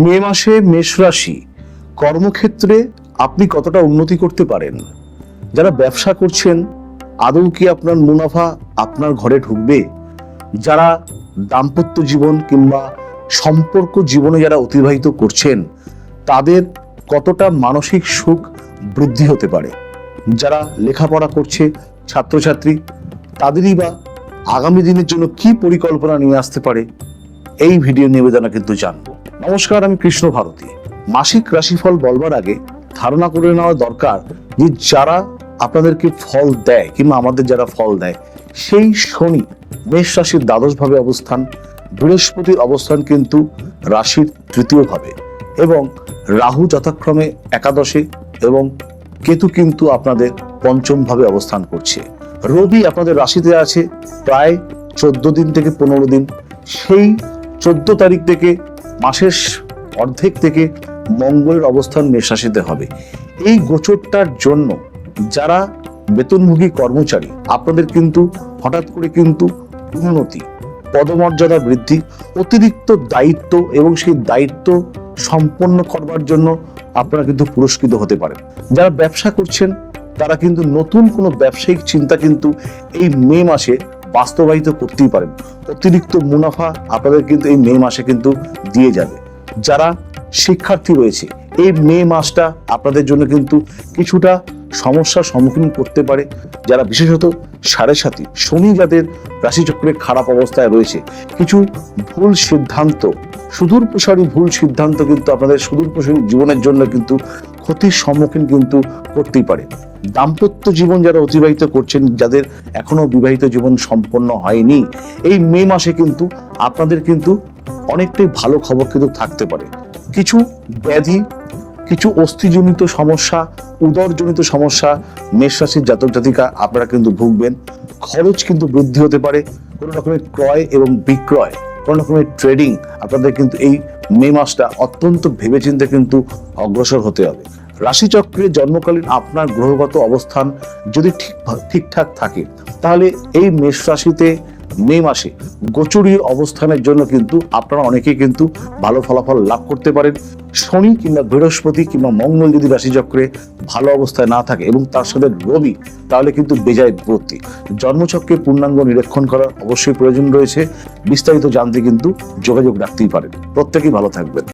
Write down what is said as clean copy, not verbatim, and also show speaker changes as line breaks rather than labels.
মে মাসে মেষ রাশি, কর্মক্ষেত্রে আপনি কতটা উন্নতি করতে পারেন? যারা ব্যবসা করছেন, আদৌ কি আপনার মুনাফা আপনার ঘরে ঢুকবে? যারা দাম্পত্য জীবন কিংবা সম্পর্ক জীবনে যারা অতিবাহিত করছেন, তাদের কতটা মানসিক সুখ বৃদ্ধি হতে পারে? যারা লেখাপড়া করছে, ছাত্রছাত্রী, তাদেরই বা আগামী দিনের জন্য কি পরিকল্পনা নিয়ে আসতে পারে, এই ভিডিও নিবেদনে কিন্তু জানবো। নমস্কার, আমি কৃষ্ণ ভারতী। মাসিক রাশিফল বলবার আগে ধারণা করে নেওয়া দরকার যে যারা আপনাদেরকে ফল দেয় কিংবা আমাদের যারা ফল দেয়, সেই শনি মেষ রাশির দ্বাদশ ভাবে অবস্থান, বৃহস্পতির অবস্থান কিন্তু রাশির তৃতীয় ভাবে, এবং রাহু যথাক্রমে একাদশে এবং কেতু কিন্তু আপনাদের পঞ্চম ভাবে অবস্থান করছে। রবি আপনাদের রাশিতে আছে প্রায় 14 দিন থেকে 15 দিন। সেই 14 তারিখ থেকে মাসের অর্ধেক থেকে মঙ্গলের অবস্থান মেষ রাশিতে হবে। এই গোচরটার জন্য যারা বেতনভোগী কর্মচারী, আপনাদের কিন্তু হঠাৎ করে কিন্তু উন্নতি, পদমর্যাদা বৃদ্ধি, অতিরিক্ত দায়িত্ব এবং সেই দায়িত্ব সম্পন্ন করবার জন্য আপনারা কিন্তু পুরস্কৃত হতে পারেন। যারা ব্যবসা করছেন, তারা কিন্তু নতুন কোনো ব্যবসায়িক চিন্তা কিন্তু এই মে মাসে বাস্তবায়িত করতেই পারেন। অতিরিক্ত মুনাফা আপনাদের কিন্তু এই মে মাসে কিন্তু দিয়ে যাবে। যারা শিক্ষার্থী রয়েছে, এই মে মাসটা আপনাদের জন্য কিন্তু কিছুটা সমস্যার সম্মুখীন করতে পারে। যারা বিশেষত সাড়ে সাথী শনি যাদের রাশিচক্রে খারাপ অবস্থায় রয়েছে, কিছু ভুল সিদ্ধান্ত, সুদূর প্রসারী ভুল সিদ্ধান্ত কিন্তু আপনাদের সুদূর প্রসারী জীবনের জন্য কিন্তু ক্ষতির সম্মুখীন কিন্তু করতেই পারে। দাম্পত্য জীবন যারা অতিবাহিত করছেন, যাদের এখনো বিবাহিত জীবন সম্পন্ন হয়নি, এই মে মাসে কিন্তু আপনাদের কিন্তু অনেকটাই ভালো খবর কিন্তু থাকতে পারে। কিছু ব্যাধি, কিছু অস্থিজনিত সমস্যা, উদরজনিত সমস্যা মেষ রাশির জাতক জাতিকা আপনারা কিন্তু ভুগবেন। খরচ কিন্তু বৃদ্ধি হতে পারে। কোনো রকমের ক্রয় এবং বিক্রয়, কোনো রকমের ট্রেডিং আপনাদের কিন্তু এই মে মাসটা অত্যন্ত ভেবেচিন্তে কিন্তু অগ্রসর হতে হবে। রাশিচক্রে জন্মকালীন আপনার গ্রহগত অবস্থান যদি ঠিকঠাক থাকে, তাহলে এই মেষ রাশিতে মে মাসে গোচরীয় অবস্থানের জন্য কিন্তু আপনারা অনেকেই কিন্তু ভালো ফলাফল লাভ করতে পারেন। শনি কিংবা বৃহস্পতি কিংবা মঙ্গল যদি রাশিচক্রে ভালো অবস্থায় না থাকে এবং তার সাথে রবি, তাহলে কিন্তু বেজায় বিপত্তি। জন্মচক্রে পূর্ণাঙ্গ নিরীক্ষণ করার অবশ্যই প্রয়োজন রয়েছে। বিস্তারিত জানতে কিন্তু যোগাযোগ রাখতেই পারেন। প্রত্যেকেই ভালো থাকবেন।